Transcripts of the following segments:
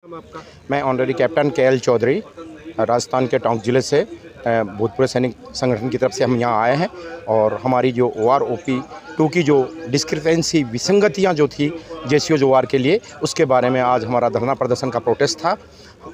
हम आपका मैं honorary captain KL Chaudhary Rajasthan के टोंक ज़िले से भूतपूर्व सैनिक संगठन की तरफ से हम यहाँ आए हैं और हमारी जो OROP-2 की जो डिस्क्रिपेंसी विसंगतियाँ जो थी JCOs OR के लिए, उसके बारे में आज हमारा धरना प्रदर्शन का प्रोटेस्ट था।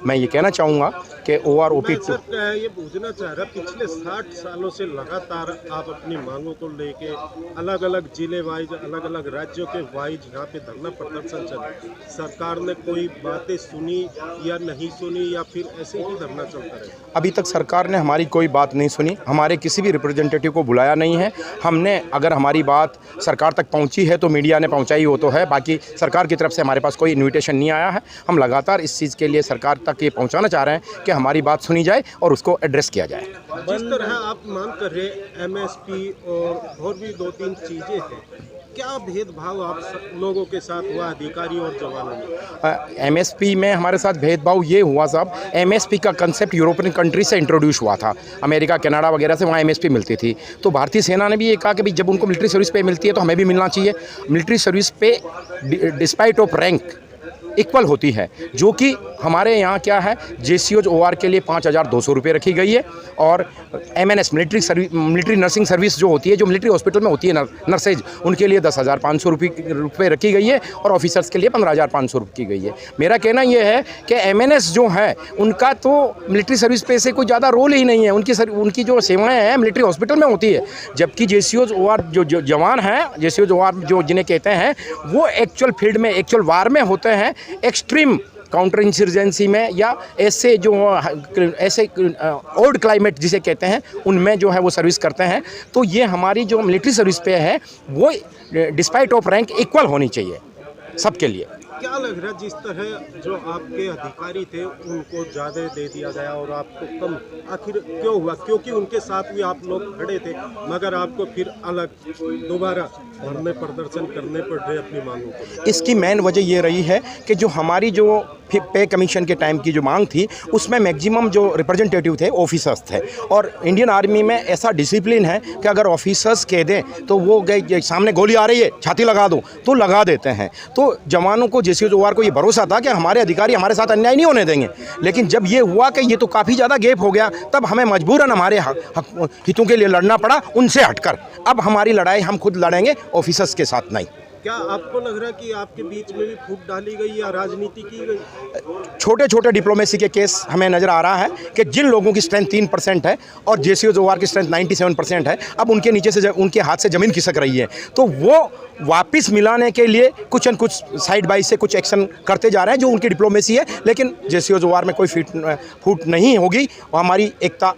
मैं ये कहना चाहूँगा कि OROP-2 ये पूछना चाह रहा, पिछले 60 सालों से लगातार आप अपनी मांगों को लेके अलग अलग जिले वाइज, अलग अलग राज्यों के वाइज यहाँ पे धरना प्रदर्शन चला। सरकार ने कोई बातें सुनी या नहीं सुनी, या फिर ऐसे ही धरना चलता रहे? अभी तक सरकार ने हमारी कोई बात नहीं सुनी, हमारे किसी भी रिप्रेजेंटेटिव को बुलाया नहीं है। हमने अगर हमारी बात सरकार तक पहुंची है तो मीडिया ने पहुंचाई हो तो है, बाकी सरकार की तरफ से हमारे पास कोई इन्विटेशन नहीं आया है। हम लगातार इस चीज़ के लिए सरकार तक ये पहुंचाना चाह रहे हैं कि हमारी बात सुनी जाए और उसको एड्रेस किया जाए। जिस तरह आप मांग कर रहे MSP और भी 2-3 चीज़ें हैं, क्या भेदभाव आप लोगों के साथ हुआ, अधिकारी और जवानों में? MSP में हमारे साथ भेदभाव ये हुआ साहब, MSP का कंसेप्ट यूरोपियन कंट्री से इंट्रोड्यूस हुआ था, अमेरिका कनाडा वगैरह से वहाँ MSP मिलती थी। तो भारतीय सेना ने भी ये कहा कि भाई जब उनको मिलिट्री सर्विस पे मिलती है तो हमें भी मिलना चाहिए। मिलिट्री सर्विस पे डिस्पाइट ऑफ रैंक इक्वल होती है, जो कि हमारे यहाँ क्या है, JCOs OR के लिए 5,200 रुपये रखी गई है और MNS मिलिट्री नर्सिंग सर्विस जो होती है, जो मिलिट्री हॉस्पिटल में होती है नर्सेज, उनके लिए 10,500 रुपये रखी गई है और ऑफिसर्स के लिए 15,500 रुपये की गई है। मेरा कहना यह है कि MNS जो है उनका तो मिलिट्री सर्विस पे से कोई ज़्यादा रोल ही नहीं है, उनकी जो सेवाएँ हैं मिलिट्री हॉस्पिटल में होती है, जबकि JCOs OR जो जवान हैं, JCOs OR जो जिन्हें कहते हैं, वो एक्चुअल फील्ड में, एक्चुअल वार में होते हैं, एक्सट्रीम काउंटर इंसर्जेंसी में या ऐसे ऑड क्लाइमेट जिसे कहते हैं, उनमें जो है वो सर्विस करते हैं। तो ये हमारी जो मिलिट्री सर्विस पे है वो डिस्पाइट ऑफ रैंक इक्वल होनी चाहिए सबके लिए। क्या लग रहा है, जिस तरह जो आपके अधिकारी थे उनको ज़्यादा दे दिया गया और आपको कम, आखिर क्यों हुआ? क्योंकि उनके साथ भी आप लोग खड़े थे, मगर आपको फिर अलग दोबारा धरने प्रदर्शन करने पड़ रहे अपनी मांगों को? इसकी मेन वजह ये रही है कि जो हमारी जो पे कमीशन के टाइम की जो मांग थी, उसमें मैक्सिमम जो रिप्रेजेंटेटिव थे ऑफिसर्स थे, और इंडियन आर्मी में ऐसा डिसिप्लिन है कि अगर ऑफिसर्स कह दें तो वो गए सामने गोली आ रही है छाती लगा दो तो लगा देते हैं। तो जवानों को, JCOs OR को ये भरोसा था कि हमारे अधिकारी हमारे साथ अन्याय नहीं होने देंगे, लेकिन जब ये हुआ कि ये तो काफ़ी ज़्यादा गैप हो गया, तब हमें मजबूरन हमारे हितों के लिए लड़ना पड़ा उनसे हटकर। अब हमारी लड़ाई हम खुद लड़ेंगे, ऑफिसर्स के साथ नहीं। क्या आपको लग रहा है कि आपके बीच में भी फूट डाली गई या राजनीति की गई? छोटे छोटे डिप्लोमेसी के केस हमें नज़र आ रहा है कि जिन लोगों की स्ट्रेंथ 3% है और JCOs OR की स्ट्रेंथ 97% है, अब उनके नीचे से उनके हाथ से ज़मीन खिसक रही है। तो वो वापस मिलाने के लिए कुछ न कुछ साइड बाई से कुछ एक्शन करते जा रहे हैं, जो उनकी डिप्लोमेसी है, लेकिन JCOs OR में कोई फूट नहीं होगी। हमारी एकता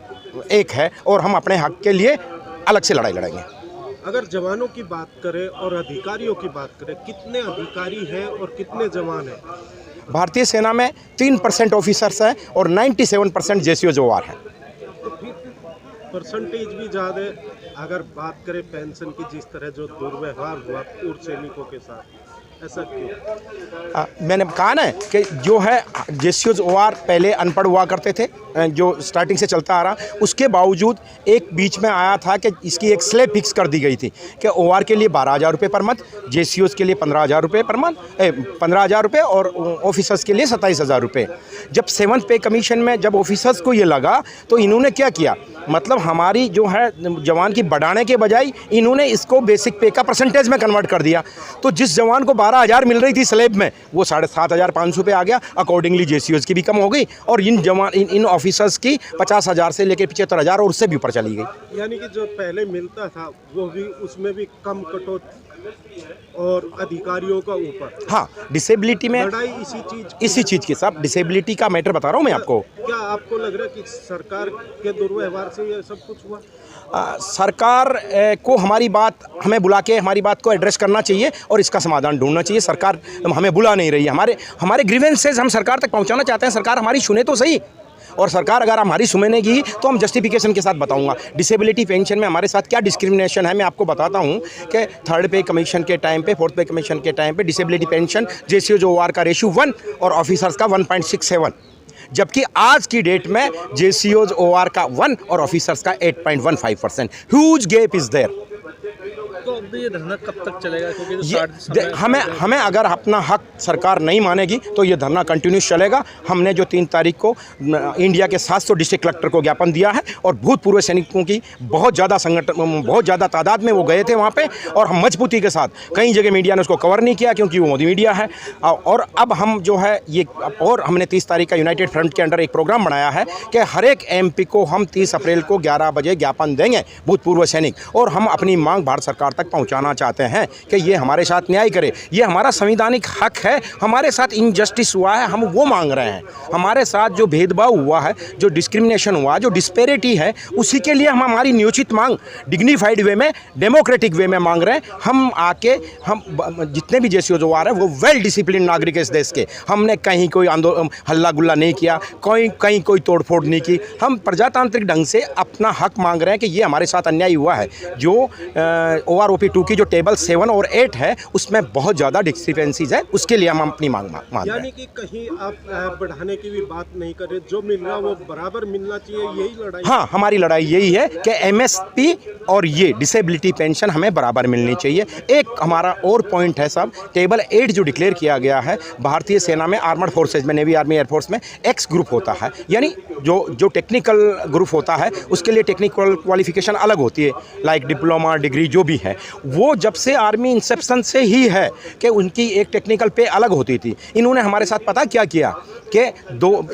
एक है और हम अपने हक के लिए अलग से लड़ाई लड़ेंगे। अगर जवानों की बात करें और अधिकारियों की बात करें, कितने अधिकारी हैं और कितने जवान हैं? भारतीय सेना में 3% ऑफिसर्स हैं और 97% JCOs OR हैं। तो फिर परसेंटेज भी ज़्यादा है। अगर बात करें पेंशन की, जिस तरह जो दुर्व्यवहार हुआ पूर्व सैनिकों के साथ, ऐसा क्यों? मैंने कहा ना कि जो है JCOs OR पहले अनपढ़ हुआ करते थे, जो स्टार्टिंग से चलता आ रहा, उसके बावजूद एक बीच में आया था कि इसकी एक स्लैब फिक्स कर दी गई थी कि OR के लिए 12,000 रुपये पर मंथ, JCOs के लिए 15,000 रुपये पर मंथ, 15,000 रुपये और ऑफिसर्स के लिए 27,000 रुपये। जब 7th पे कमीशन में जब ऑफिसर्स को ये लगा तो इन्होंने क्या किया, मतलब हमारी जो है जवान की बढ़ाने के बजाय इन्होंने इसको बेसिक पे का परसेंटेज में कन्वर्ट कर दिया। तो जिस जवान को 12,000 मिल रही थी स्लैब में, वो 7,500 पे आ गया। अकॉर्डिंगली JCOs की भी कम हो गई और इन ऑफिसर्स की 50,000 से लेकर 75,000 और उससे भी ऊपर चली गई। यानी कि जो पहले मिलता था वो भी, उसमें भी कम कटौती और अधिकारियों का ऊपर। हाँ, डिसेबिलिटी में लड़ाई इसी चीज़ के साथ, डिसेबिलिटी का मैटर बता रहा हूँ मैं आपको। क्या आपको लग रहा है कि सरकार के दुर्व्यवहार से ये सब कुछ हुआ? सरकार को हमें बुला के हमारी बात को एड्रेस करना चाहिए और इसका समाधान ढूंढना चाहिए। सरकार हमें बुला नहीं रही है, हमारे ग्रीवेंसेस हम सरकार तक पहुंचाना चाहते हैं, सरकार हमारी सुने तो सही। और सरकार अगर हमारी सुनेगी तो हम जस्टिफिकेशन के साथ बताऊंगा। डिसेबिलिटी पेंशन में हमारे साथ क्या डिस्क्रिमिनेशन है, मैं आपको बताता हूं कि 3rd पे कमीशन के टाइम पे, 4th पे कमीशन के टाइम पे डिसेबिलिटी पेंशन JCOs OR का रेशियो 1 और ऑफिसर्स का 1.67, जबकि आज की डेट में JCOs OR का 1 और ऑफिसर्स का 8.15%। Huge gap is there. तो अब ये धरना कब तक चलेगा, क्योंकि तो हमें अगर अपना हक सरकार नहीं मानेगी तो ये धरना कंटिन्यूस चलेगा। हमने जो 3 तारीख को इंडिया के 700 डिस्ट्रिक्ट कलेक्टर को ज्ञापन दिया है और भूतपूर्व सैनिकों की बहुत ज़्यादा तादाद में वो गए थे वहाँ पे, और हम मजबूती के साथ, कई जगह मीडिया ने उसको कवर नहीं किया क्योंकि वो मोदी मीडिया है। और अब हम जो है ये, और हमने 30 तारीख का यूनाइटेड फ्रंट के अंडर एक प्रोग्राम बनाया है कि हर एक MP को हम 30 अप्रैल को 11 बजे ज्ञापन देंगे, भूतपूर्व सैनिक, और हम अपनी मांग भारत सरकार तक पहुंचाना चाहते हैं कि ये हमारे साथ न्याय करे। ये हमारा संवैधानिक हक है, हमारे साथ इनजस्टिस हुआ है, हम वो मांग रहे हैं। हमारे साथ जो भेदभाव हुआ है, जो डिस्क्रिमिनेशन हुआ, जो डिस्पेरिटी है, उसी के लिए हम हमारी नियोजित मांग डिग्निफाइड वे में, डेमोक्रेटिक वे में मांग रहे हैं। हम आके, हम जितने भी JCO जो आ रहे हैं वो वेल डिसिप्लिन नागरिक है इस देश के। हमने कहीं कोई आंदोलन हल्ला गुल्ला नहीं किया, कहीं कोई तोड़फोड़ नहीं की। हम प्रजातांत्रिक ढंग से अपना हक मांग रहे हैं कि ये हमारे साथ अन्याय हुआ है। जो OROP 2 की जो टेबल 7 और 8 है उसमें बहुत ज़्यादा डिस्क्रिपेंसीज है, उसके लिए हम अपनी मांग मान रहे हैं। यानी कि कहीं आप बढ़ाने की भी बात नहीं कर रहे, जो मिल रहा वो बराबर मिलना चाहिए, यही लड़ाई? हाँ, हमारी लड़ाई यही है कि MSP और ये डिसेबिलिटी पेंशन हमें बराबर मिलनी चाहिए। एक हमारा और पॉइंट है साहब, टेबल 8 जो डिक्लेयर किया गया है, भारतीय सेना में, आर्मर्ड फोर्सेज में, नेवी, आर्मी, एयरफोर्स में X ग्रुप होता है, यानी जो टेक्निकल ग्रुप होता है उसके लिए टेक्निकल क्वालिफिकेशन अलग होती है, लाइक डिप्लोमा, डिग्री जो भी है। वो जब से आर्मी इंसेप्शन से ही है कि उनकी एक टेक्निकल पे अलग होती थी। इन्होंने हमारे साथ पता क्या किया कि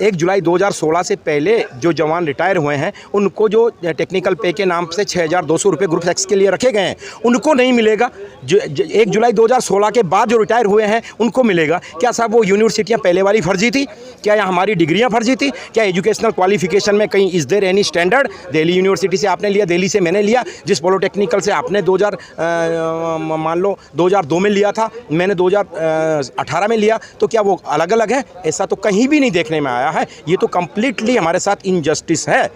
1 जुलाई 2016 से पहले जो जवान रिटायर हुए हैं उनको जो टेक्निकल पे के नाम से 6,200 रुपये ग्रुप X के लिए रखे गए हैं, उनको नहीं मिलेगा। जो 1 जुलाई 2016 के बाद जो रिटायर हुए हैं उनको मिलेगा। क्या साहब वो यूनिवर्सिटियाँ पहले वाली फर्जी थी? क्या हमारी डिग्रियाँ फर्जी थी? क्या एजुकेशनल क्वालिफिकेशन में कहीं is there any standard? Delhi university से आपने लिया, दिल्ली से मैंने लिया, जिस पॉलिटेक्निकल से आपने 2002 में लिया था, मैंने 2018 में लिया, तो क्या वो अलग अलग है? ऐसा तो कहीं भी नहीं देखने में आया है। ये तो कम्प्लीटली हमारे साथ इनजस्टिस है।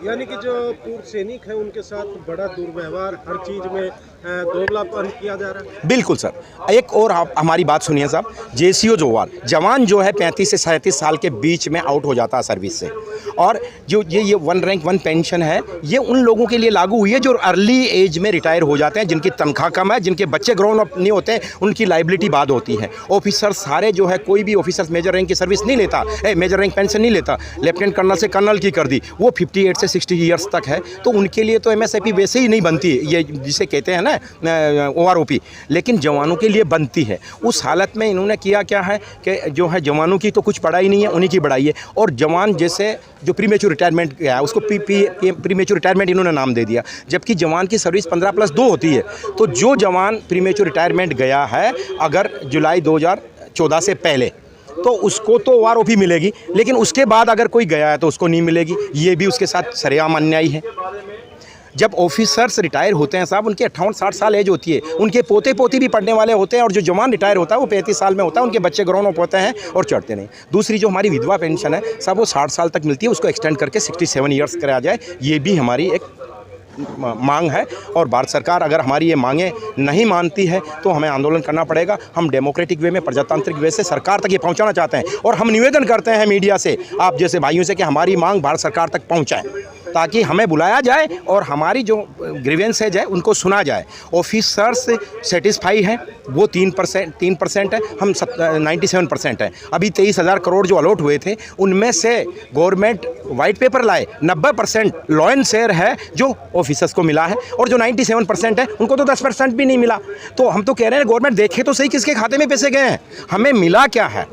यानी कि जो पूर्व सैनिक है उनके साथ बड़ा दुर्व्यवहार, हर चीज़ में दोगलापन किया जा रहा है। बिल्कुल सर। एक और हमारी बात सुनिए साहब, JCO जवान जो है 35 से 37 साल के बीच में आउट हो जाता है सर्विस से, और जो ये 1 रैंक 1 पेंशन है, ये उन लोगों के लिए लागू हुई है जो अर्ली एज में रिटायर हो जाते हैं, जिनकी तनख्वाह कम है, जिनके बच्चे ग्रोन अप नहीं होते, उनकी लाइबिलिटी बाद होती है। ऑफिसर सारे जो है, कोई भी ऑफिसर मेजर रैंक की सर्विस नहीं लेता, मेजर रैंक पेंशन नहीं लेता। लेफ्टिनेंट कर्नल से कर्नल की कर दी, वो 58 से 60 ईयर्स तक है, तो उनके लिए तो MSIP वैसे ही नहीं बनती, ये जिसे कहते हैं ना OROP, लेकिन जवानों के लिए बनती है। उस हालत में इन्होंने किया क्या है कि जो है जवानों की तो कुछ पढ़ाई नहीं है, उन्हीं की बढ़ाई है। और जवान जैसे जो प्रीमेच्योर रिटायरमेंट गया है उसको प्रीमेच्योर रिटायरमेंट इन्होंने नाम दे दिया, जबकि जवान की सर्विस 15+2 होती है। तो जो जवान प्रीमेच्योर रिटायरमेंट गया है अगर जुलाई 2014 से पहले, तो उसको तो OROP मिलेगी, लेकिन उसके बाद अगर कोई गया है तो उसको नहीं मिलेगी। ये भी उसके साथ सरेआम अन्याय है। जब ऑफिसर्स रिटायर होते हैं साहब, उनके 58-60 साल एज होती है, उनके पोते पोती भी पढ़ने वाले होते हैं, और जो जवान रिटायर होता है वो 35 साल में होता है, उनके बच्चे ग्रोन अप होते हैं और चढ़ते नहीं। दूसरी जो हमारी विधवा पेंशन है साहब, वो 60 साल तक मिलती है, उसको एक्सटेंड करके 67 ईयर्स कराया जाए। ये भी हमारी एक मांग है, और भारत सरकार अगर हमारी ये मांगें नहीं मानती है तो हमें आंदोलन करना पड़ेगा। हम डेमोक्रेटिक वे में, प्रजातांत्रिक वे से सरकार तक ये पहुंचाना चाहते हैं, और हम निवेदन करते हैं मीडिया से, आप जैसे भाइयों से, कि हमारी मांग भारत सरकार तक पहुंचाएं, ताकि हमें बुलाया जाए और हमारी जो ग्रीवेंसेज है उनको सुना जाए। ऑफिसर्स सेटिस्फाई हैं, वो 3% है, हम 97% है। अभी 23,000 करोड़ जो अलॉट हुए थे, उनमें से गवर्नमेंट वाइट पेपर लाए, 90% लॉ एंड शेयर है जो ऑफिसर्स को मिला है, और जो 97% है उनको तो 10% भी नहीं मिला। तो हम तो कह रहे हैं गवर्नमेंट देखे तो सही किसके खाते में पैसे गए हैं, हमें मिला क्या है।